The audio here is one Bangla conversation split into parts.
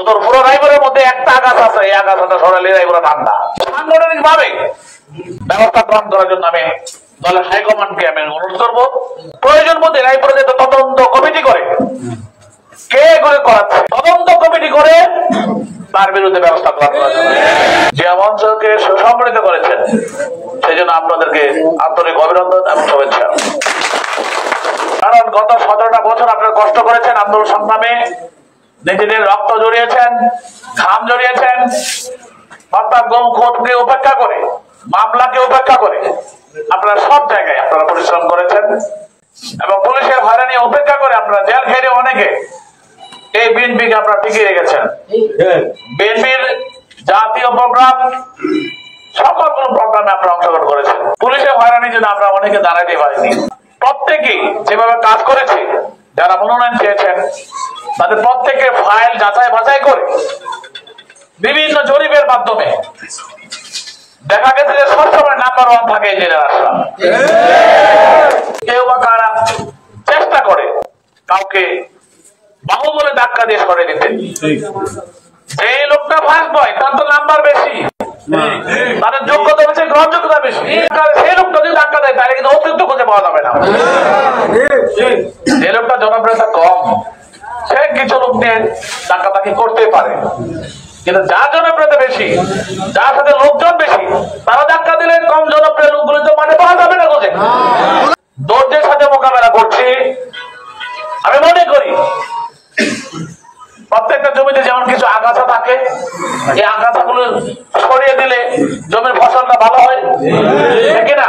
তোর পুরো রায়পুরের মধ্যে একটা আগাছা আছে, এই আগাছাটা সরালে রায়পুরে ঠান্ডা। সাংগঠনিক ভাবে ব্যবস্থা গ্রহণ করার জন্য আমি দলের হাইকমান্ডকে আমি অনুরোধ করবো, প্রয়োজন মধ্যে রায়পুরে যে তদন্ত কমিটি করে কে করে করাচ্ছে, তদন্ত কমিটি করে তার বিরুদ্ধে ব্যবস্থা গ্রহণ করার জন্য যে মঞ্চকে সুসম্মানিত করেছেন সেই জন্য আপনাদেরকে আন্তরিক অভিনন্দন এবং শুভেচ্ছা। কারণ গত 17টা বছর আপনারা কষ্ট করেছেন, আন্দোলন সংগ্রামে নিজেদের রক্ত জড়িয়েছেন, ঘাম জড়িয়েছেন, অর্থাৎ কোর্টকে উপেক্ষা করে, মামলাকে উপেক্ষা করে আপনারা সব জায়গায় আপনারা পরিশ্রম করেছেন এবং পুলিশের হয়রানি উপেক্ষা করে আপনারা জেল ঘেরে অনেকে এই বিএনপিকে আপনারা টিকিয়ে রেখেছেন। বিএনপির জাতীয় প্রোগ্রাম সকলগুলো প্রোগ্রামে আপনারা অংশগ্রহণ করেছেন। পুলিশের হয়রানির জন্য আমরা অনেকে দাঁড়াতে পারিনি। প্রত্যেকেই যেভাবে কাজ করেছে, যারা মনোনয়ন চেয়েছেন তাদের প্রত্যেকের ফাইল যাচাই বাছাই করে বিভিন্ন জরিপের মাধ্যমে দেখা গেছে যে সবসময় নাম্বার 1 থাকে ইঞ্জিনিয়ার আশরাফ। কেউ বা কারা চেষ্টা করে কাউকে বাহুবলে ধাক্কা দিয়ে সরে দিতে, যে লোকটা ফার্স্ট বয় তার তো নাম্বার বেশি, তাদের যোগ্যতা বেশি, গ্রহণযোগ্যতা বেশি, সেই লোকটা যদি ধাক্কা দেয় তাহলে কিন্তু অতিরিক্ত খুঁজে পাওয়া যাবে না। যে লোকটা জনপ্রিয়তা কম সে কিছু লোক নিয়ে ধাক্কাধাক্কি করতেই পারে, কিন্তু যার জনপ্রিয়তা বেশি, যার সাথে লোকজন বেশি, তারা ধাক্কা দিলে কম জনপ্রিয় লোকগুলো তো মানে পাওয়া যাবে না। খুঁজে ধৈর্যের সাথে মোকাবেলা করছি। আমি মনে করি প্রত্যেকটা জমিতে যেমন কিছু আগাছা থাকে, এই আগাছাগুলো সরিয়ে দিলে জমির ফসলটা ভালো হয়, ঠিক না?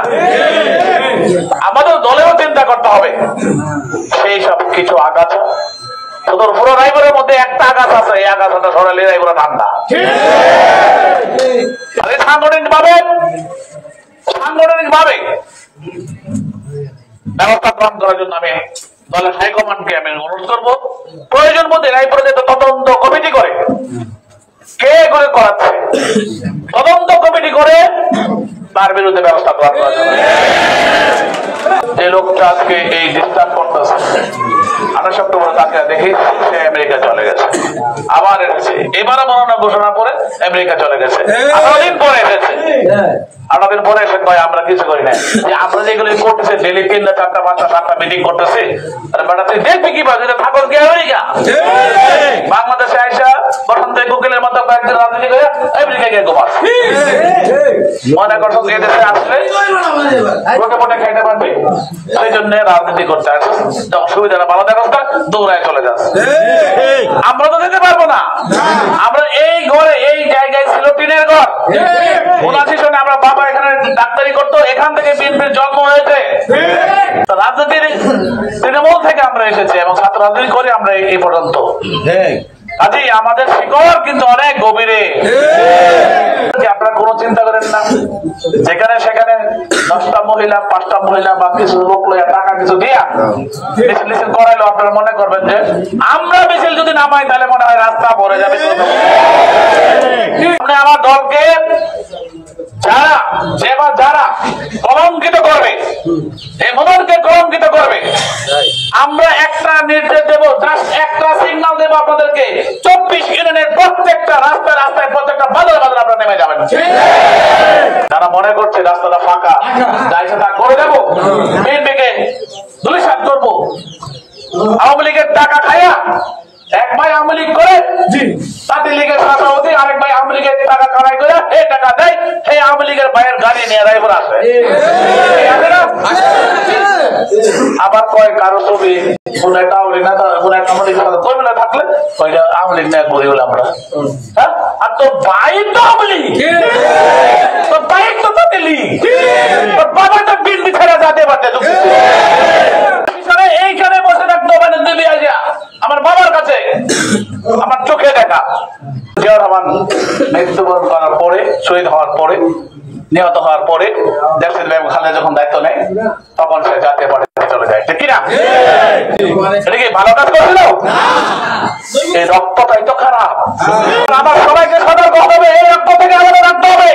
আমাদের দলেও চিন্তা করতে হবে সেই সব কিছু আগাছা। তোর পুরো রায়পুরের মধ্যে একটা আগাছা আছে, এই আগাছাটা সরালে রায়পুরে ঠান্ডা। সাংগঠনিক ভাবে ব্যবস্থা গ্রহণ করার জন্য আমি দলের হাইকমান্ডকে আমি অনুরোধ করবো, প্রয়োজন মধ্যে রায়পুরে যে তদন্ত কমিটি করে কে করে করাচ্ছে, তদন্ত কমিটি করে তার বিরুদ্ধে ব্যবস্থা গ্রহণ করার জন্য। যে লোকটা আজকে এই ডিস্টার্ব করতেছে, 28 অক্টোবর তাকে দেখি সে আমেরিকা চলে গেছে, আবার এসেছে, এবারে মনোনয়ন ঘোষণা করে আমেরিকা চলে গেছে, 18 দিন পরে এসেছে। 18 দিন পরে এসে কয় আমরা কিছু করি না, যে আমরা যেগুলো করতেছি ডেলি 3টা 4টা 5টা 7টা মিটিং করতেছি, বেটা তুই দেখবি কি বাজে ঠাকুর কি আমেরিকা, বাংলাদেশে আইসা বসন্ত কোকিলের মতো কয়েকদিন রাজনীতি করে আমেরিকা গিয়ে ঘুমাস, মনে করছো এদেশে আসলে মোটে মোটে খাইতে পারবি, সেই জন্য রাজনীতি করতে আসে, যখন সুবিধাটা ভালো দেখাস না দৌড়ায় চলে যাস। আমরা তো যেতে পারবো না, আমরা এই ঘরে এই জায়গায় ছিল টিনের ঘর, 79 সনে আমরা বাবা এখানে ডাক্তারি করতো, এখান থেকে বিএনপির জন্ম হয়েছে, রাজনীতির তৃণমূল থেকে আমরা এসেছি এবং ছাত্র রাজনীতি করে আমরা এই পর্যন্ত। কাজেই আমাদের শিকড় কিন্তু অনেক গভীরে। আপনারা কোনো চিন্তা করেন না, যেখানে সেখানে 10টা মহিলা 5টা মহিলা বা কিছু লোক লইয়া টাকা কিছু দিয়া মিছিল করাইলো, আপনারা মনে করবেন যে আমরা মিছিল যদি নামাই তাহলে মনে হয় রাস্তা ভরে যাবে। আমার দলকে যারা কলঙ্কিত করবে, এই মননকে কলঙ্কিত করবে, আমরা একটা নির্দেশ দেবো, জাস্ট একটা সিগন্যাল দেবো আপনাদেরকে, 24 ইউনিয়নের প্রত্যেকটা রাস্তায় প্রত্যেকটা বাজারে আপনারা নেমে যাবেন। যারা মনে করছে রাস্তাটা ফাঁকা, যাইছে তা করে দেবো, বিএনপিকে ধূলিসাৎ করবো, আওয়ামী লীগের টাকা খাইয়া এক ভাই আওয়ামী লীগ করে তাদের লীগের সভাপতি, আরেক ভাই আওয়ামী লীগের টাকা কামাই করে এই টাকা দেয়, সেই আওয়ামী লীগের ভাইয়ের গাড়ি নিয়ে রায়পুর আসে, আবার কয় কারো ছবি কোন একটা আওয়ামী লীগ নেতা কোন একটা আওয়ামী লীগ কর্মীরা থাকলে আওয়ামী লীগ নেতা করি বলে আমরা, হ্যাঁ, আর তোর ভাই তো আওয়ামী লীগ, তোর ভাই তো তাতে লীগ, তোর বাবা তো বিএনপি ছেড়ে যেতে পারতে, এইখানে বসে থাকতো মানে দেবী আইয়া আমার বাবার কাছে আমার চোখে দেখা জিয়াউর রহমান মৃত্যুবরণ করার পরে, শহীদ হওয়ার পরে, নিহত হওয়ার পরে দেশের বেগম খালেদা যখন দায়িত্ব নেয় তখন সে জাতীয় পার্টিতে চলে যায়, ঠিক কিনা? এটা কি ভালো কাজ করছিল? এই রক্তটাই তো খারাপ। আমার সবাইকে সতর্ক হবে, এই রক্ত থেকে আমাদের রাখতে হবে।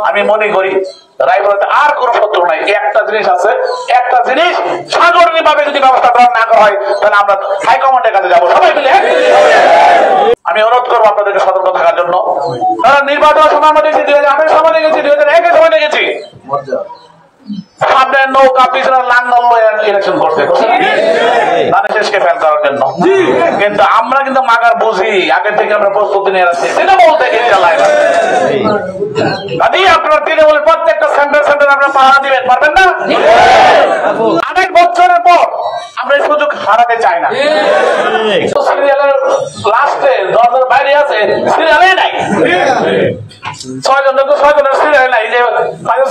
আমি মনে করি রায়পুরে আর কোন শত্রু নাই, একটা জিনিস আছে, একটা জিনিস সাংগঠনিক ভাবে যদি ব্যবস্থা গ্রহণ না করা হয় তাহলে আমরা হাইকমান্ডের কাছে যাবো সবাই মিলে। আমি অনুরোধ করবো আপনাদেরকে সতর্ক থাকার জন্য। কারণ নির্বাচন সময় আমরা দেখেছি, 2008 সময় দেখেছি, 2001 সময় দেখেছি, সামনে নৌকা পিছনে লাঙ্গল ইলেকশন করতে শেষকে ফেল করার জন্য। কিন্তু আমরা কিন্তু মাগার বুঝি, আগে থেকে আমরা প্রস্তুতি নিয়ে রাখছি। তৃণমূল থেকে আপনার তৃণমূলের প্রত্যেকটা সেন্টার সেন্টার আপনার পাহারা দিবেন, পারবেন না? অনেক বছরের পর আমরা এই সুযোগ হারাতে চাই না। সিরিয়ালের লাস্টে দরজার বাইরে আছে, সিরিয়ালে নাই, 6 জনের সিরিয়াল নাই। যে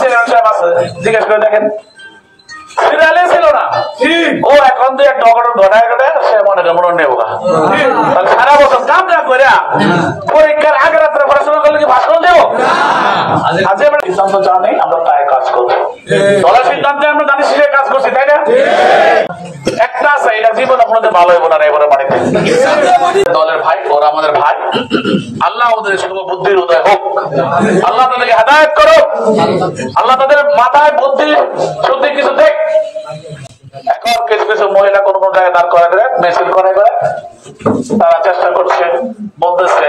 সিরিয়াল সাহেব আছে, জিজ্ঞেস করে দেখেন, সিরিয়ালে ছিল না। ও এখন তো একটা অঘটন ঘটায় সে মনে নেবো। সারা বছর কাম না করে পরীক্ষার আগে রাত্রে পড়াশোনা করলে কি ভাষণ দেবো? আজ আমরা সিদ্ধান্ত চাওয়া নেই, আমরা তাই কাজ করবো। দলের সিদ্ধান্তে আমরা জানি সে কাজ করছি, তাই না? একটা আছে, এটা জীবন আপনাদের ভালো হইব না এবারে বাড়িতে। দলের ভাই, ওরা আমাদের ভাই। আল্লাহ ওদের শুভ বুদ্ধির উদয় হোক, আল্লাহ তাদেরকে হেদায়েত করো, আল্লাহ তাদের মাথায় বুদ্ধি শুদ্ধি কিছু দেখ। এখন কিছু কিছু মহিলা কোন কোন জায়গায় দাঁড় করে মিছিল করে তারা চেষ্টা করছে, বলতেছে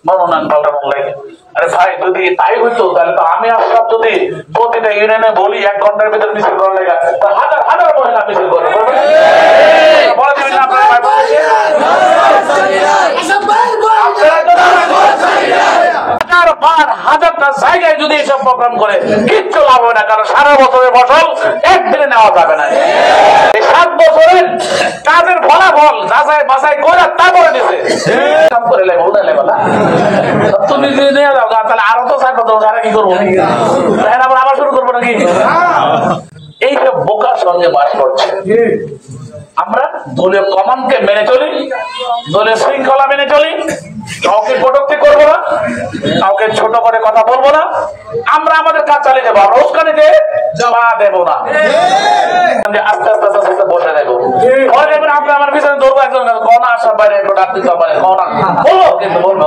মনোনয়ন পাল্টানোর লাগে। আরে ভাই, যদি তাই হইতো তাহলে তো আমি আসলাম, যদি প্রতিটা ইউনিয়নে বলি 1 ঘন্টার ভিতরে মিছিল করার লাগে, হাজার হাজার মহিলা মিছিল করে বলে দিবেন না আপনারা? হাজারটা জায়গায় যদি এইসব প্রোগ্রাম করে কিচ্ছু লাভ হবে না, কারণ সারা বছরের ফসল একদিনে নেওয়া যাবে না। এই 7 বছরের কাজের ফলাফল যাচাই বাছাই করে তারপরে দিছে কাম করে তুমি যদি নিয়ে যাও, তাহলে আরো তো 4 বছর আর কি করবো? আবার শুরু করবো নাকি? এইসব বোকার সঙ্গে বাস করছে। আমরা দলীয় কমান্ডকে মেনে চলি, দলীয় শৃঙ্খলা মেনে চলি, কাউকে কটূক্তি করবো না, কাউকে ছোট করে কথা বলবো না, আমরা আমাদের কাজ চালিয়ে যাবো। আমরা উস্কানিতে জমা দেবো না, আস্তে আস্তে আস্তে আস্তে বসে দেবো। পরে দেখবেন আপনি আমার পিছনে দৌড়বো, একজন কনা আসার বাইরে ডাক দিতে পারে, কনা বলবো, কিন্তু বলবো।